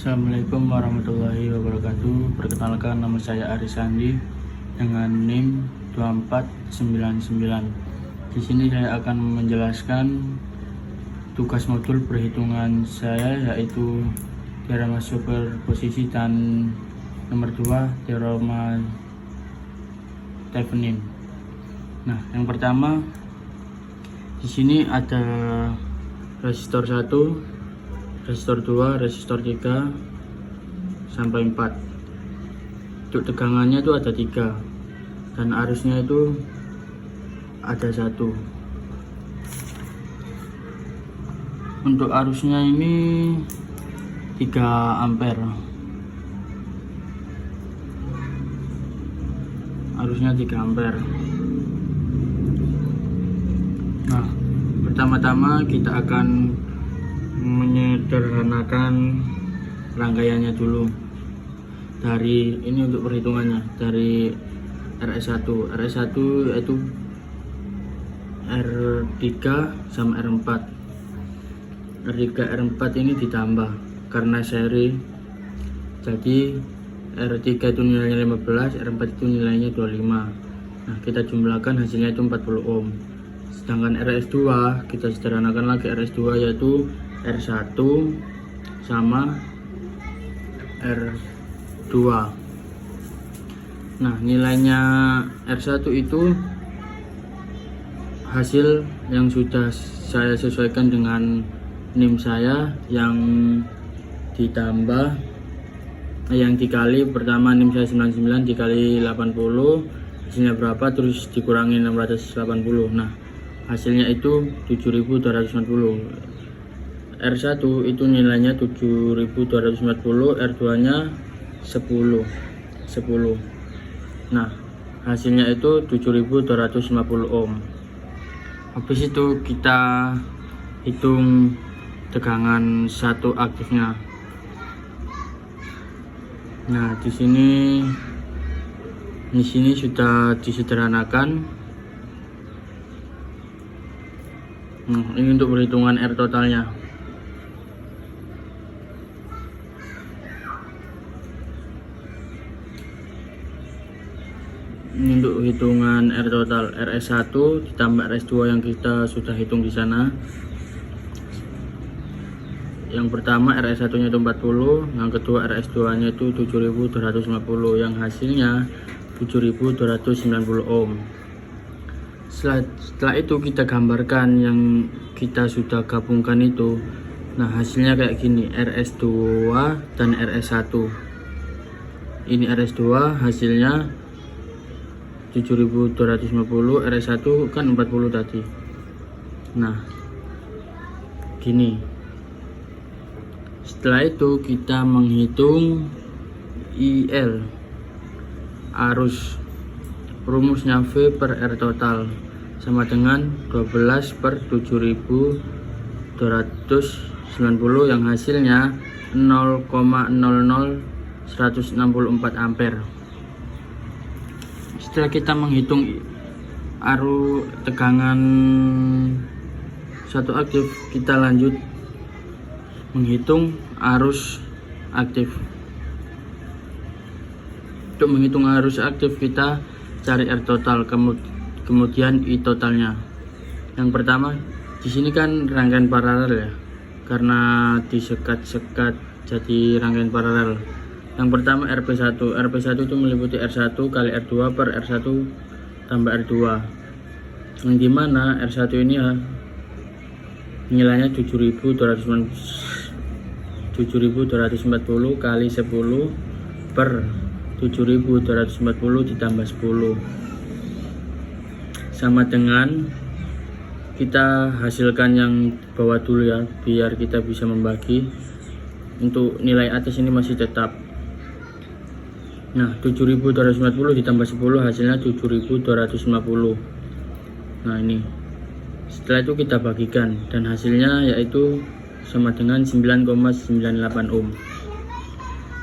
Assalamualaikum warahmatullahi wabarakatuh. Perkenalkan, nama saya Aris Sandi dengan NIM 2499. Di sini saya akan menjelaskan tugas modul perhitungan saya, yaitu teorema superposisi dan nomor 2 teorema Thevenin. Nah, yang pertama di sini ada resistor 1, resistor 2, resistor 3 sampai 4. Untuk tegangannya itu ada 3 dan arusnya itu ada 1. Untuk arusnya ini 3 ampere. Arusnya 3 ampere. Nah, pertama-tama kita akan menyederhanakan rangkaiannya dulu. Dari ini untuk perhitungannya dari RS1 yaitu R3 sama R4. R3 R4 ini ditambah karena seri, jadi R3 itu nilainya 15, R4 itu nilainya 25. Nah, kita jumlahkan hasilnya itu 40 ohm. Sedangkan RS2 kita sederhanakan lagi, RS2 yaitu R1 sama R2. Nah, nilainya R1 itu hasil yang sudah saya sesuaikan dengan NIM saya, yang ditambah yang dikali, pertama NIM saya 99 dikali 80, hasilnya berapa, terus dikurangi 680. Nah, hasilnya itu 7240. R1 itu nilainya 7240, R2 nya 10. Nah, hasilnya itu 7250 ohm. Habis itu kita hitung tegangan 1 aktifnya. Nah, di sini sudah disederhanakan. Nah, ini untuk perhitungan R totalnya. Ini untuk hitungan R total, RS1 ditambah RS2 yang kita sudah hitung di sana. Yang pertama RS1 nya itu 40, yang kedua RS2 nya itu 7250, yang hasilnya 7290 ohm. Setelah itu kita gambarkan yang kita sudah gabungkan itu. Nah, hasilnya kayak gini, RS2 dan RS1. Ini RS2 hasilnya 7250, RS1 kan 40 tadi. Nah, gini. Setelah itu kita menghitung IL, arus. Rumusnya V per R total sama dengan 12 per 7290, yang hasilnya 0,00164 ampere. Setelah kita menghitung arus tegangan 1 aktif, kita lanjut menghitung arus aktif. Untuk menghitung arus aktif kita cari R total, kemudian I totalnya. Yang pertama di sini kan rangkaian paralel ya, karena disekat-sekat jadi rangkaian paralel. Yang pertama RP1 itu meliputi R1 kali R2 per R1 tambah R2, yang dimana R1 ini ya nilainya 7240 kali 10 per 7240 ditambah 10 sama dengan, kita hasilkan yang bawah dulu ya biar kita bisa membagi. Untuk nilai atas ini masih tetap. Nah, 7240 ditambah 10 hasilnya 7250. Nah, ini setelah itu kita bagikan dan hasilnya yaitu sama dengan 9,98 ohm.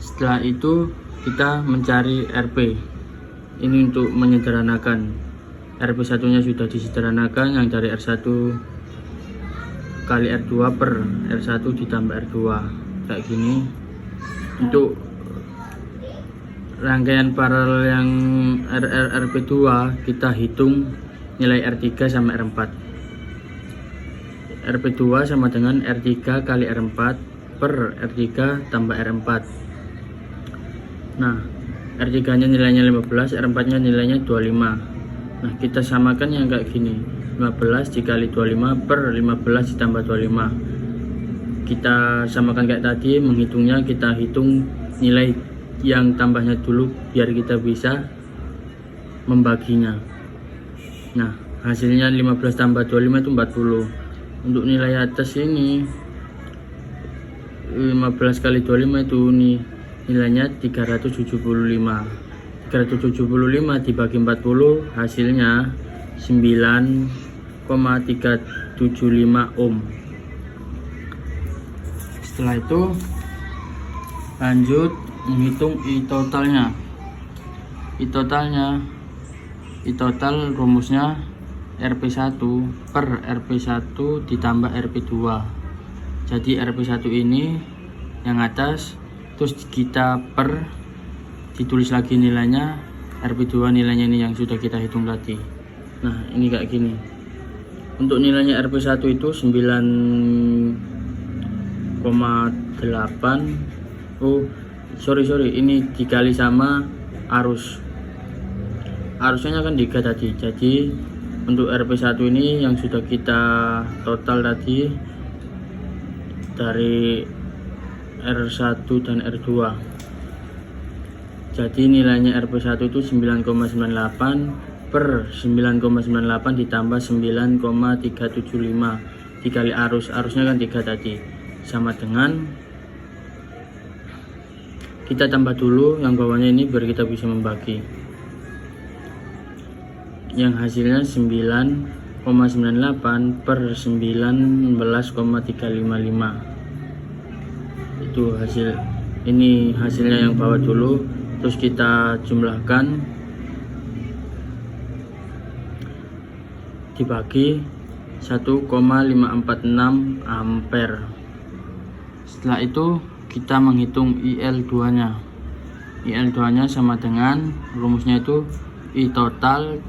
Setelah itu kita mencari RP. Ini untuk menyederhanakan. RP1 nya sudah disederhanakan, yang dari R1 kali R2 per R1 ditambah R2 kayak gini. Untuk rangkaian paralel yang RP2 kita hitung nilai R3 sama R4. RP2 sama dengan R3 kali R4 per R3 tambah R4. Nah, R3 nya nilainya 15, R4 nya nilainya 25. Nah, kita samakan yang kayak gini, 15 dikali 25 per 15 ditambah 25. Kita samakan kayak tadi, menghitungnya kita hitung nilai yang tambahnya dulu biar kita bisa membaginya. Nah, hasilnya 15 tambah 25 itu 40. Untuk nilai atas ini 15 kali 25 itu nilainya 375. 375 dibagi 40 hasilnya 9,375 ohm. Setelah itu lanjut menghitung I total rumusnya RP1 per RP1 ditambah RP2. Jadi RP1 ini yang atas, terus kita per, ditulis lagi nilainya, RP2 nilainya ini yang sudah kita hitung tadi. Nah, ini kayak gini. Untuk nilainya RP1 itu 9,8. Oh sorry, ini dikali sama arusnya kan 3 tadi. Jadi untuk RP1 ini yang sudah kita total tadi dari R1 dan R2. Jadi nilainya RP1 itu 9,98 per 9,98 ditambah 9,375 dikali arusnya kan 3 tadi, sama dengan, kita tambah dulu yang bawahnya ini biar kita bisa membagi. Yang hasilnya 9,98 per 19,355. Itu hasil, ini hasilnya yang bawah dulu, terus kita jumlahkan dibagi 1,546 ampere. Setelah itu kita menghitung IL2 nya. IL2 nya sama dengan rumusnya itu I total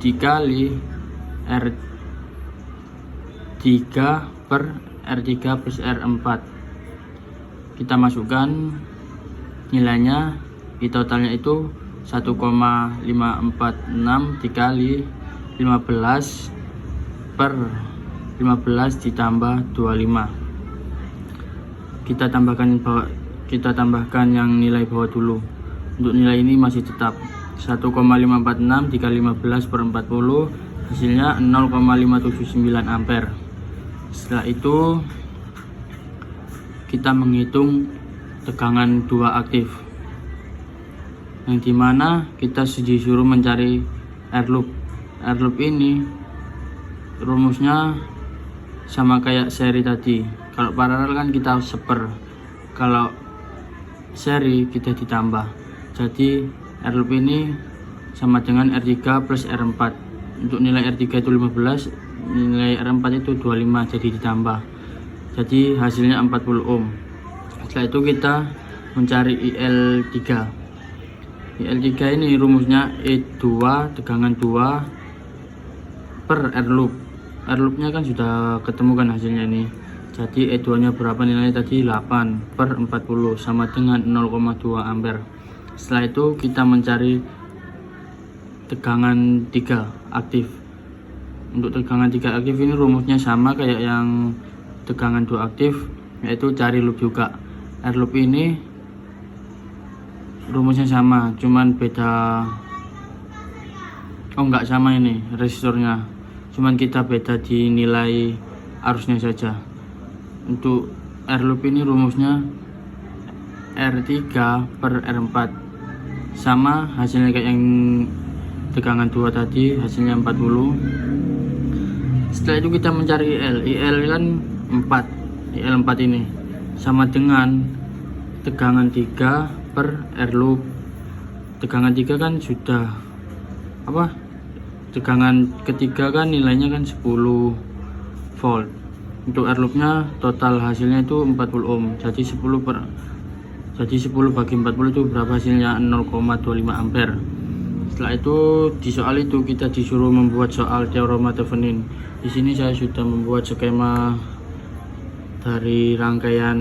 dikali R3 per R3 plus R4. Kita masukkan nilainya, I totalnya itu 1,546 dikali 15 per 15 ditambah 25. Kita tambahkan yang nilai bawah dulu. Untuk nilai ini masih tetap 1,546 dikali 15 per 40 hasilnya 0,579 ampere. Setelah itu kita menghitung tegangan 2 aktif, yang dimana kita disuruh mencari air loop. Air loop ini rumusnya sama kayak seri tadi. Kalau paralel kan kita seper, kalau seri kita ditambah. Jadi air loop ini sama dengan R3 plus R4. Untuk nilai R3 itu 15, nilai R4 itu 25, jadi ditambah. Jadi hasilnya 40 ohm. Setelah itu kita mencari IL3. IL3 ini rumusnya E2 tegangan 2 per R loop. R loopnya kan sudah ketemu kan hasilnya ini. Jadi E2 nya berapa nilainya tadi? 8 per 40 sama dengan 0,2 ampere. Setelah itu kita mencari tegangan 3 aktif. Untuk tegangan 3 aktif ini rumusnya sama kayak yang tegangan 2 aktif, yaitu cari loop juga. Air loop ini rumusnya sama, cuman beda, enggak sama ini resistornya, cuman kita beda di nilai arusnya saja. Untuk air loop ini rumusnya R3 per R4, sama hasilnya kayak yang tegangan 2 tadi, hasilnya 40. Setelah itu kita mencari IL kan 4, IL4 ini sama dengan tegangan 3 per R loop. Tegangan 3 kan sudah tegangan ketiga kan nilainya kan 10 volt. Untuk air loopnya total hasilnya itu 40 ohm, jadi 10 per Jadi 10 bagi 40 itu berapa hasilnya? 0,25 ampere. Setelah itu di soal itu kita disuruh membuat soal teorema Thevenin. Di sini saya sudah membuat skema dari rangkaian,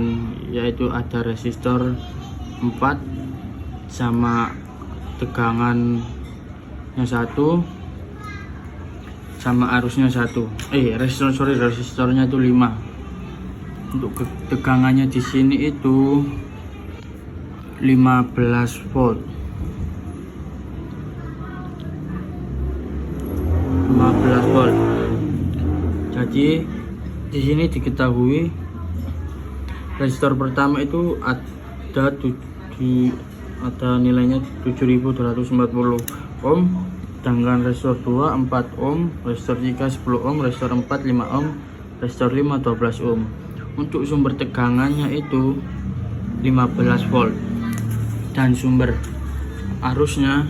yaitu ada resistor 4 sama tegangannya 1 sama arusnya 1. Resistornya itu 5. Untuk tegangannya di sini itu 15 volt. 15 volt. Jadi di sini diketahui resistor pertama itu ada nilainya 7240 ohm, sedangkan resistor 2 4 ohm, resistor 3 10 ohm, resistor 4 5 ohm, resistor 5 12 ohm. Untuk sumber tegangannya itu 15 volt dan sumber arusnya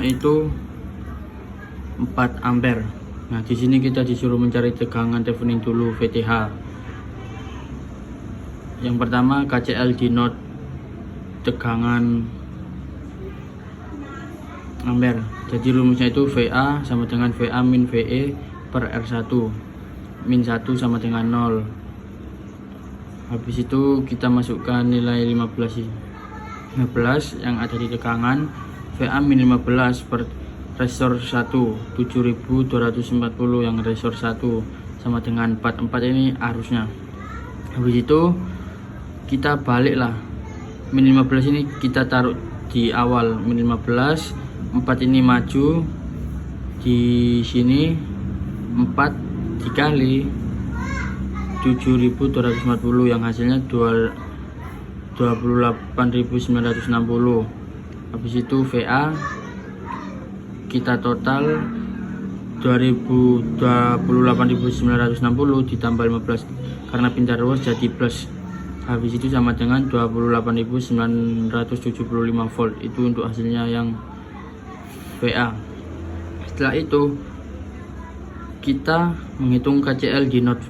itu 4 ampere. Nah, di sini kita disuruh mencari tegangan Thevenin dulu, VTH. Yang pertama KCL denote tegangan ampere. Jadi rumusnya itu VA sama dengan VA min VE per R1. Min 1 sama dengan 0. Habis itu kita masukkan nilai 15 yang ada di tegangan. VA min 15 per resistor 1 7240 yang resistor 1 sama dengan 4 ini arusnya. Habis itu kita baliklah, min 15 ini kita taruh di awal, min 15, 4 ini maju di sini, 4 dikali 7240 yang hasilnya 28.960. Habis itu VA kita total 28.960 ditambah 15 karena pindah ruas jadi plus. Habis itu sama dengan 28.975 volt. Itu untuk hasilnya yang VA. Setelah itu kita menghitung KCL di note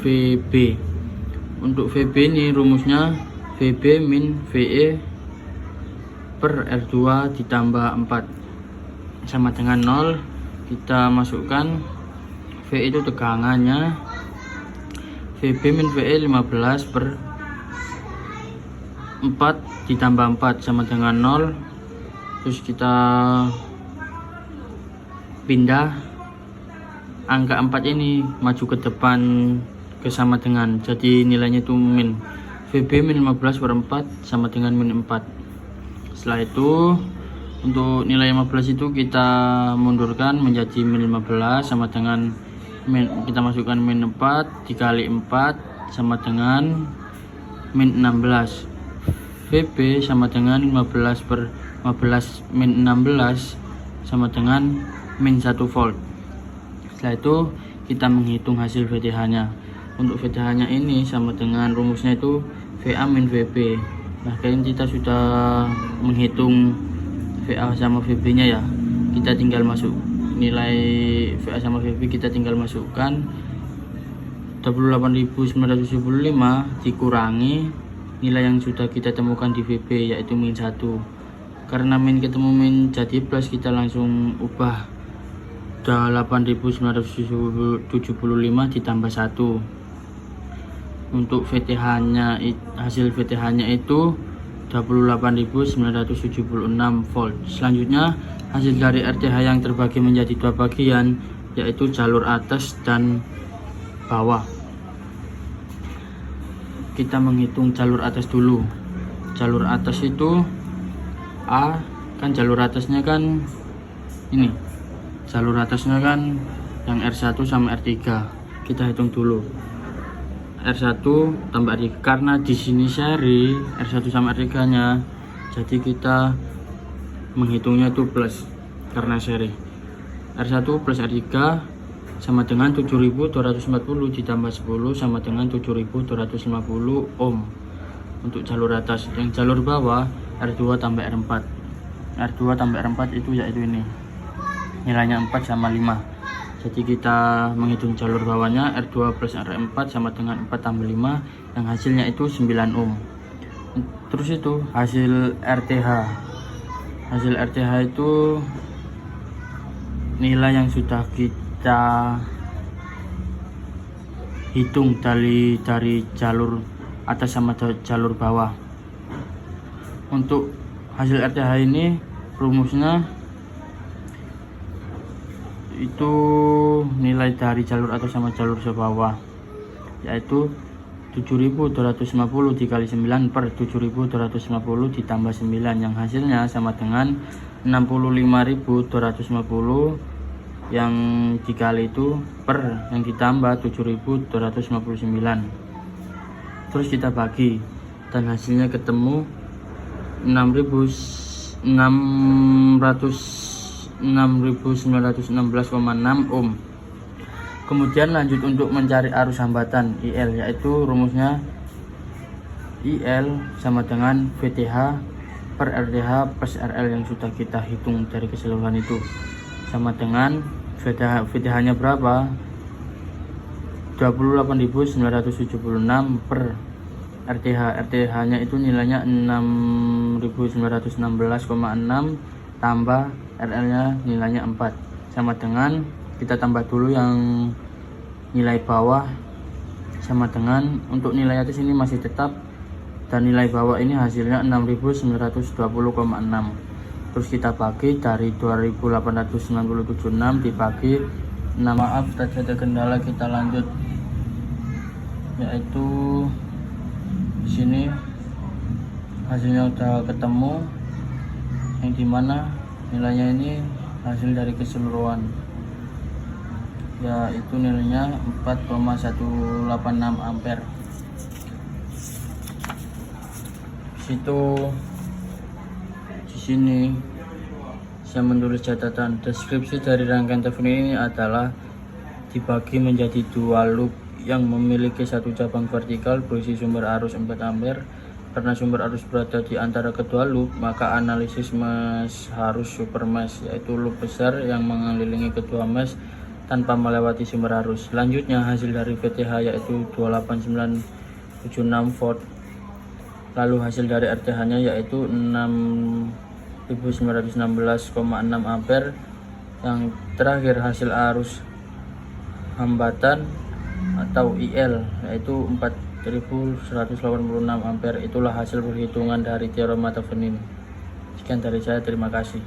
VB. Untuk VB ini rumusnya VB min VE per R2 ditambah 4 sama dengan 0. Kita masukkan V itu tegangannya, VB min VE 15 per 4 ditambah 4 sama dengan 0. Terus kita pindah angka 4 ini maju ke depan ke sama dengan, jadi nilainya itu min. VB min 15 per 4 sama dengan min 4. Setelah itu untuk nilai 15 itu kita mundurkan menjadi min 15 sama dengan kita masukkan min 4 dikali 4 sama dengan min 16. VB sama dengan 15 per 15 min 16 sama dengan min 1 volt. Setelah itu kita menghitung hasil VTH nya. Untuk VTH nya ini sama dengan rumusnya itu VA min VB. Nah, kalian kita sudah menghitung VA sama VB nya ya. Kita tinggal masuk nilai VA sama VB, kita tinggal masukkan 28.975 dikurangi nilai yang sudah kita temukan di VB, yaitu min 1. Karena min ketemu min jadi plus, kita langsung ubah 8.975 ditambah 1. Untuk VTH nya, hasil VTH nya itu 28.976 volt. Selanjutnya hasil dari RTH yang terbagi menjadi dua bagian, yaitu jalur atas dan bawah. Kita menghitung jalur atas dulu. Jalur atas itu A, kan jalur atasnya kan ini, jalur atasnya kan yang R1 sama R3. Kita hitung dulu R1 tambah R3, karena di sini seri R1 sama R3 nya, jadi kita menghitungnya itu plus karena seri. R1 plus R3 sama dengan 7240 ditambah 10 sama dengan 7250 ohm untuk jalur atas. Yang jalur bawah R2 tambah R4. R2 tambah R4 itu yaitu ini, nilainya 4 sama 5. Jadi kita menghitung jalur bawahnya R2 plus R4 sama dengan 4 tambah 5 yang hasilnya itu 9 ohm. Terus itu hasil RTH. Hasil RTH itu nilai yang sudah kita hitung dari jalur atas sama jalur bawah. Untuk hasil RTH ini rumusnya itu nilai dari jalur atas sama jalur bawah, yaitu 7.250 dikali 9 per 7.250 ditambah 9 yang hasilnya sama dengan 65.250 yang dikali itu per yang ditambah 7.259. Terus kita bagi dan hasilnya ketemu 6.916,6 ohm. Kemudian lanjut untuk mencari arus hambatan IL, yaitu rumusnya IL sama dengan VTH per RTH plus RL yang sudah kita hitung dari keseluruhan itu, sama dengan VTH nya berapa, 28.976 per RTH nya itu nilainya 6.916,6 tambah RL nya nilainya 4, sama dengan kita tambah dulu yang nilai bawah, sama dengan untuk nilai atas ini masih tetap dan nilai bawah ini hasilnya 6.920,6. Terus kita bagi dari 2.897,6 dibagi 6. Maaf tadi ada kendala, kita lanjut, yaitu di sini hasilnya udah ketemu, yang dimana nilainya ini hasil dari keseluruhan, yaitu nilainya 4,186 ampere. Di sini saya menulis catatan. Deskripsi dari rangkaian telepon ini adalah dibagi menjadi dua loop yang memiliki satu cabang vertikal berisi sumber arus 4 ampere. Karena sumber arus berada di antara kedua loop, maka analisis mesh harus super mesh, yaitu loop besar yang mengelilingi kedua mesh tanpa melewati sumber arus. Selanjutnya hasil dari VTH yaitu 28976 volt. Lalu hasil dari RTH nya yaitu 6.916,6 ampere. Yang terakhir hasil arus hambatan atau IL yaitu 4.186 ampere. Itulah hasil perhitungan dari teorema Thevenin. Sekian dari saya, terima kasih.